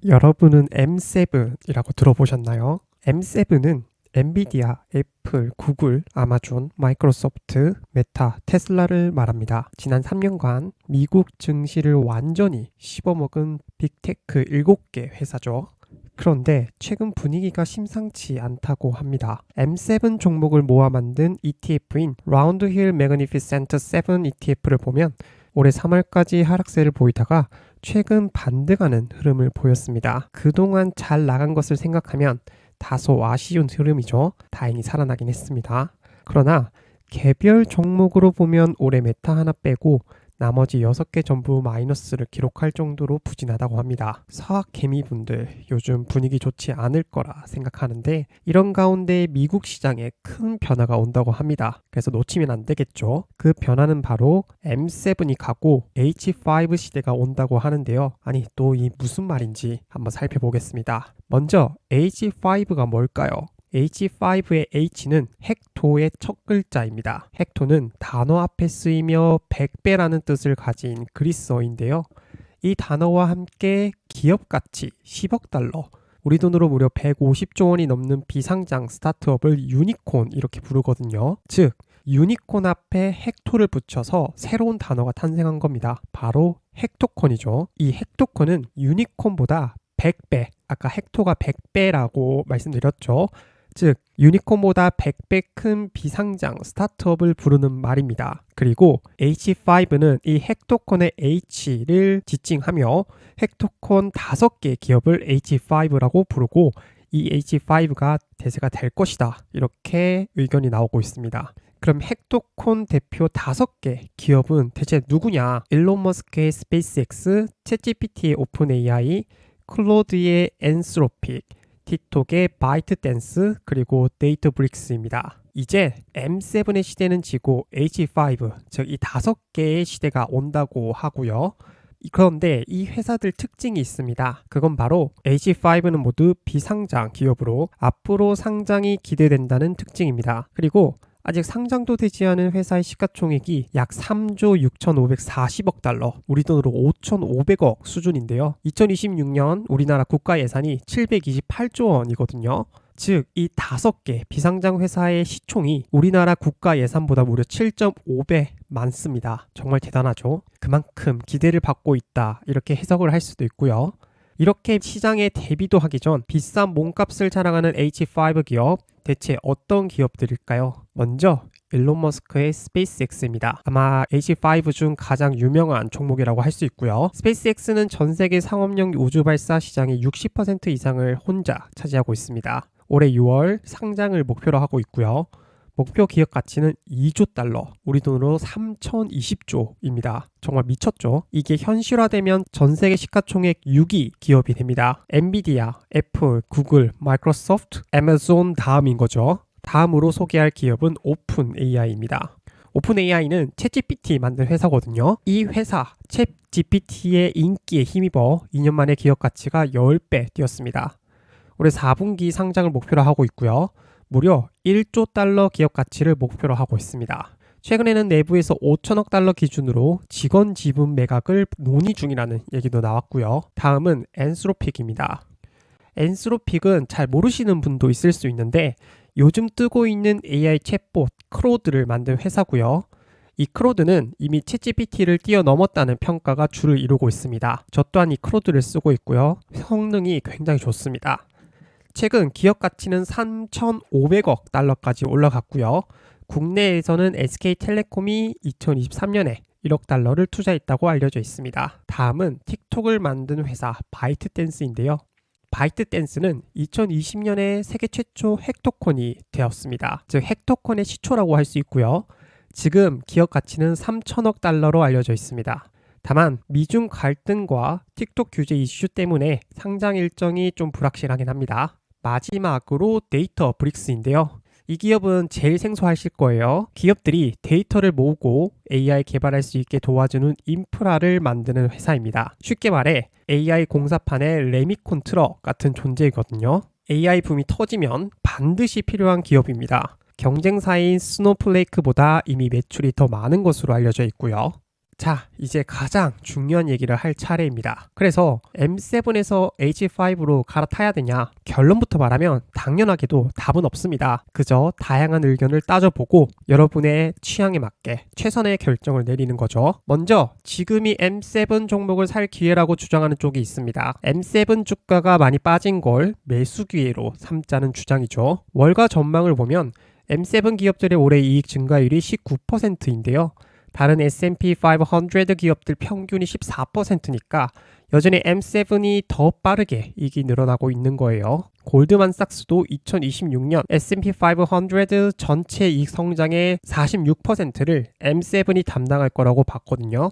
여러분은 M7이라고 들어보셨나요? M7은 엔비디아, 애플, 구글, 아마존, 마이크로소프트, 메타, 테슬라를 말합니다. 지난 3년간 미국 증시를 완전히 씹어먹은 빅테크 7개 회사죠. 그런데 최근 분위기가 심상치 않다고 합니다. M7 종목을 모아 만든 ETF인 라운드 힐 매그니피센트 7 ETF를 보면 올해 3월까지 하락세를 보이다가 최근 반등하는 흐름을 보였습니다. 그동안 잘 나간 것을 생각하면 다소 아쉬운 흐름이죠. 다행히 살아나긴 했습니다. 그러나 개별 종목으로 보면 올해 메타 하나 빼고 나머지 6개 전부 마이너스를 기록할 정도로 부진하다고 합니다. 서학 개미분들 요즘 분위기 좋지 않을 거라 생각하는데 이런 가운데 미국 시장에 큰 변화가 온다고 합니다. 그래서 놓치면 안 되겠죠. 그 변화는 바로 M7이 가고 H5 시대가 온다고 하는데요. 아니 또 이 무슨 말인지 한번 살펴보겠습니다. 먼저 H5가 뭘까요? H5의 H는 헥토의 첫 글자입니다. 헥토는 단어 앞에 쓰이며 100배라는 뜻을 가진 그리스어인데요. 이 단어와 함께 기업 가치 10억 달러, 우리 돈으로 무려 150조 원이 넘는 비상장 스타트업을 유니콘 이렇게 부르거든요. 즉, 유니콘 앞에 헥토를 붙여서 새로운 단어가 탄생한 겁니다. 바로 헥토콘이죠. 이 헥토콘은 유니콘보다 100배, 아까 헥토가 100배라고 말씀드렸죠. 즉 유니콘보다 100배 큰 비상장 스타트업을 부르는 말입니다. 그리고 H5는 이 헥토콘의 H를 지칭하며 헥토콘 5개 기업을 H5라고 부르고 이 H5가 대세가 될 것이다. 이렇게 의견이 나오고 있습니다. 그럼 헥토콘 대표 5개 기업은 대체 누구냐? 일론 머스크의 스페이스X, 챗GPT의 오픈 AI, 클로드의 엔스로픽, 틱톡의 바이트댄스, 그리고 데이터브릭스입니다. 이제 M7의 시대는 지고 H5, 즉 이 5개의 시대가 온다고 하고요. 그런데 이 회사들 특징이 있습니다. 그건 바로 H5는 모두 비상장 기업으로 앞으로 상장이 기대된다는 특징입니다. 그리고 아직 상장도 되지 않은 회사의 시가총액이 약 3조 6,540억 달러, 우리 돈으로 5,500억 수준인데요. 2026년 우리나라 국가 예산이 728조 원이거든요. 즉, 이 5개 비상장 회사의 시총이 우리나라 국가 예산보다 무려 7.5배 많습니다. 정말 대단하죠? 그만큼 기대를 받고 있다, 이렇게 해석을 할 수도 있고요. 이렇게 시장에 대비도 하기 전 비싼 몸값을 자랑하는 H5 기업, 대체 어떤 기업들일까요? 먼저 일론 머스크의 스페이스X입니다. 아마 H5 중 가장 유명한 종목이라고 할 수 있고요. 스페이스X는 전 세계 상업용 우주 발사 시장의 60% 이상을 혼자 차지하고 있습니다. 올해 6월 상장을 목표로 하고 있고요. 목표 기업 가치는 2조 달러, 우리 돈으로 3,020조입니다. 정말 미쳤죠? 이게 현실화되면 전 세계 시가총액 6위 기업이 됩니다. 엔비디아, 애플, 구글, 마이크로소프트, 아마존 다음인 거죠. 다음으로 소개할 기업은 오픈 AI입니다. 오픈 AI는 챗GPT 만든 회사거든요. 이 회사 챗GPT의 인기에 힘입어 2년 만에 기업 가치가 10배 뛰었습니다. 올해 4분기 상장을 목표로 하고 있고요. 무려 1조 달러 기업 가치를 목표로 하고 있습니다. 최근에는 내부에서 5천억 달러 기준으로 직원 지분 매각을 논의 중이라는 얘기도 나왔고요. 다음은 엔스로픽입니다. 엔스로픽은 잘 모르시는 분도 있을 수 있는데 요즘 뜨고 있는 AI 챗봇 크로드를 만든 회사고요. 이 크로드는 이미 챗GPT를 뛰어넘었다는 평가가 주를 이루고 있습니다. 저 또한 이 크로드를 쓰고 있고요. 성능이 굉장히 좋습니다. 최근 기업 가치는 3,500억 달러까지 올라갔고요. 국내에서는 SK텔레콤이 2023년에 1억 달러를 투자했다고 알려져 있습니다. 다음은 틱톡을 만든 회사 바이트댄스인데요. 바이트댄스는 2020년에 세계 최초 헥토콘이 되었습니다. 즉 헥토콘의 시초라고 할 수 있고요. 지금 기업 가치는 3천억 달러로 알려져 있습니다. 다만 미중 갈등과 틱톡 규제 이슈 때문에 상장 일정이 좀 불확실하긴 합니다. 마지막으로 데이터 브릭스인데요. 이 기업은 제일 생소하실 거예요. 기업들이 데이터를 모으고 AI 개발할 수 있게 도와주는 인프라를 만드는 회사입니다. 쉽게 말해 AI 공사판의 레미콘 트럭 같은 존재이거든요. AI 붐이 터지면 반드시 필요한 기업입니다. 경쟁사인 스노플레이크보다 이미 매출이 더 많은 것으로 알려져 있고요. 자, 이제 가장 중요한 얘기를 할 차례입니다. 그래서 M7에서 H5로 갈아타야 되냐? 결론부터 말하면 당연하게도 답은 없습니다. 그저 다양한 의견을 따져보고 여러분의 취향에 맞게 최선의 결정을 내리는 거죠. 먼저 지금이 M7 종목을 살 기회라고 주장하는 쪽이 있습니다. M7 주가가 많이 빠진 걸 매수 기회로 삼자는 주장이죠. 월가 전망을 보면 M7 기업들의 올해 이익 증가율이 19%인데요. 다른 S&P 500 기업들 평균이 14%니까 여전히 M7이 더 빠르게 이익이 늘어나고 있는 거예요. 골드만삭스도 2026년 S&P 500 전체 이익 성장의 46%를 M7이 담당할 거라고 봤거든요.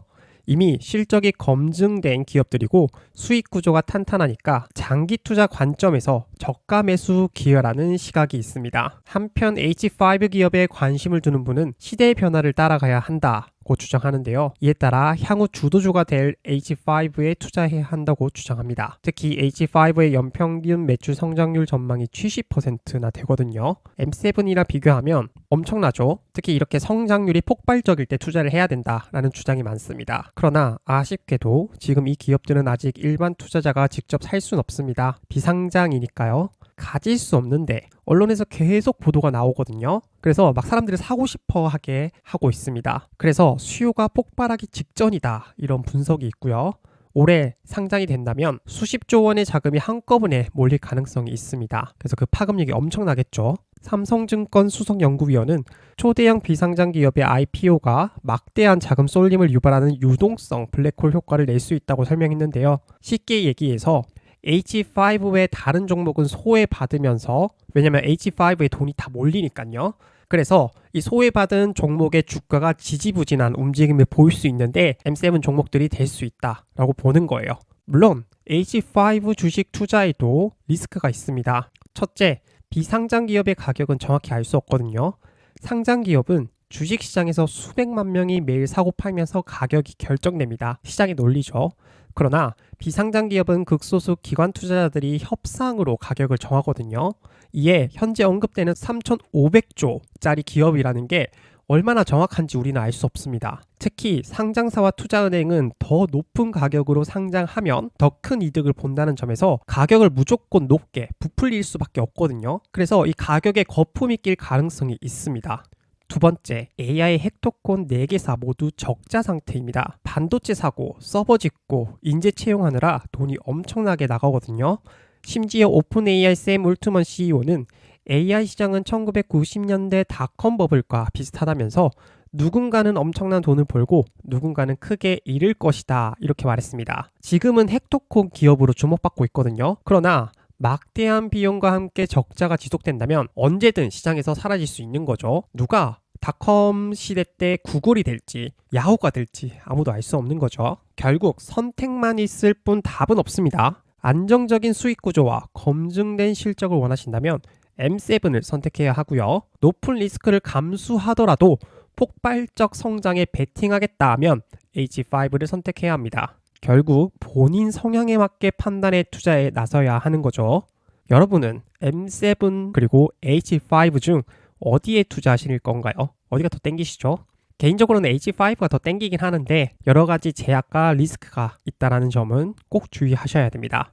이미 실적이 검증된 기업들이고 수익 구조가 탄탄하니까 장기 투자 관점에서 저가 매수 기회라는 시각이 있습니다. 한편 H5 기업에 관심을 두는 분은 시대의 변화를 따라가야 한다고 주장하는데요. 이에 따라 향후 주도주가 될 H5에 투자해야 한다고 주장합니다. 특히 H5의 연평균 매출 성장률 전망이 70%나 되거든요. M7이랑 비교하면 엄청나죠. 특히 이렇게 성장률이 폭발적일 때 투자를 해야 된다라는 주장이 많습니다. 그러나 아쉽게도 지금 이 기업들은 아직 일반 투자자가 직접 살 수는 없습니다. 비상장이니까요. 가질 수 없는데 언론에서 계속 보도가 나오거든요. 그래서 막 사람들이 사고 싶어 하게 하고 있습니다. 그래서 수요가 폭발하기 직전이다 이런 분석이 있고요. 올해 상장이 된다면 수십조 원의 자금이 한꺼번에 몰릴 가능성이 있습니다. 그래서 그 파급력이 엄청나겠죠. 삼성증권 수석연구위원은 초대형 비상장 기업의 IPO가 막대한 자금 쏠림을 유발하는 유동성 블랙홀 효과를 낼 수 있다고 설명했는데요. 쉽게 얘기해서 H5의 다른 종목은 소외받으면서 왜냐면 H5에 돈이 다 몰리니까요. 그래서 이 소외받은 종목의 주가가 지지부진한 움직임을 보일 수 있는데 M7 종목들이 될 수 있다라고 보는 거예요. 물론 H5 주식 투자에도 리스크가 있습니다. 첫째, 비상장 기업의 가격은 정확히 알 수 없거든요. 상장 기업은 주식시장에서 수백만 명이 매일 사고 팔면서 가격이 결정됩니다. 시장의 논리죠. 그러나 비상장 기업은 극소수 기관 투자자들이 협상으로 가격을 정하거든요. 이에 현재 언급되는 3,500조짜리 기업이라는 게 얼마나 정확한지 우리는 알 수 없습니다. 특히 상장사와 투자은행은 더 높은 가격으로 상장하면 더 큰 이득을 본다는 점에서 가격을 무조건 높게 부풀릴 수밖에 없거든요. 그래서 이 가격에 거품이 낄 가능성이 있습니다. 두 번째, AI 헥토콘 4개사 모두 적자 상태입니다. 반도체 사고, 서버 짓고, 인재 채용하느라 돈이 엄청나게 나가거든요. 심지어 오픈 AI 샘 울트먼 CEO는 AI 시장은 1990년대 닷컴 버블과 비슷하다면서 누군가는 엄청난 돈을 벌고 누군가는 크게 잃을 것이다 이렇게 말했습니다. 지금은 헥토콘 기업으로 주목받고 있거든요. 그러나 막대한 비용과 함께 적자가 지속된다면 언제든 시장에서 사라질 수 있는 거죠. 누가 닷컴 시대 때 구글이 될지 야후가 될지 아무도 알 수 없는 거죠. 결국 선택만 있을 뿐 답은 없습니다. 안정적인 수익 구조와 검증된 실적을 원하신다면 M7을 선택해야 하고요. 높은 리스크를 감수하더라도 폭발적 성장에 베팅하겠다 하면 H5를 선택해야 합니다. 결국 본인 성향에 맞게 판단해 투자에 나서야 하는 거죠. 여러분은 M7 그리고 H5 중 어디에 투자하실 건가요? 어디가 더 땡기시죠? 개인적으로는 H5가 더 땡기긴 하는데 여러 가지 제약과 리스크가 있다는 점은 꼭 주의하셔야 됩니다.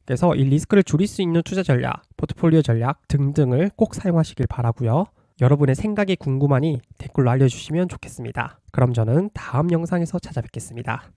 그래서 이 리스크를 줄일 수 있는 투자 전략, 포트폴리오 전략 등등을 꼭 사용하시길 바라고요. 여러분의 생각이 궁금하니 댓글로 알려주시면 좋겠습니다. 그럼 저는 다음 영상에서 찾아뵙겠습니다.